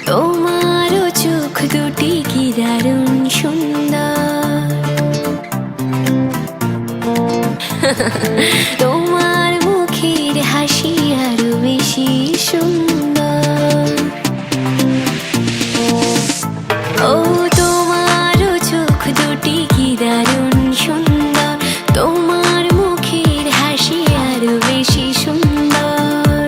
তোমারও চোখ দুটি কি দারুণ সুন্দর, তোমার মুখের হাসি আরো বেশি সুন্দর। ও তোমারও চোখ দুটি কি দারুণ সুন্দর, তোমার মুখের হাসি আরো বেশি সুন্দর।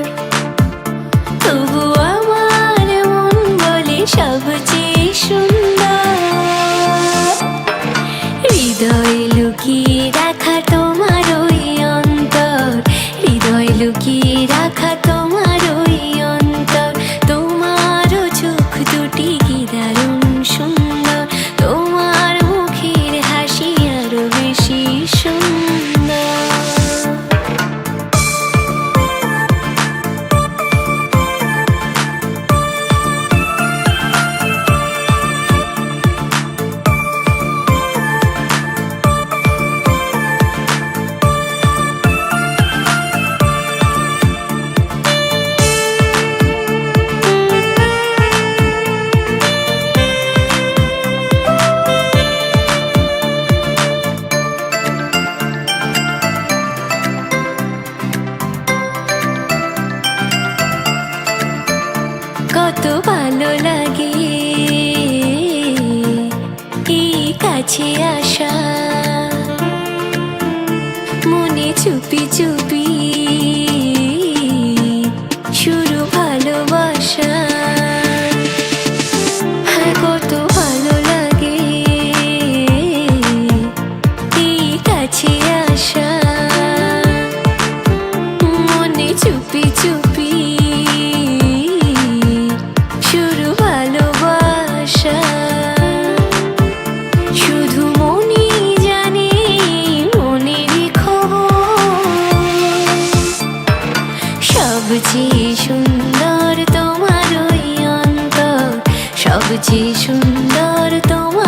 তবু আমার মন বলে সবচেয়ে সুন্দর। হৃদয় লুকিয়ে রাখা তোমার ওই অন্তর, হৃদয় লুকিয়ে রাখা তোমার ওই অন্তর। তোমারও চোখ দুটি কি দারুণ সুন্দর, তোমার মুখের হাসি আরো বেশি সুন্দর। কত ভালো লাগে এই কাছে আসা, মনে চুপি চুপি শুরু ভালোবাসা। হ্যাঁ, কত ভালো লাগে এই কাছে আসা, মনে চুপি চুপি শুরু ভালোবাসা। শুধু মনই জানে মনেরই খবর, সবচেয়ে সুন্দর তোমার ওই অন্তর, সবচেয়ে সুন্দর তোমার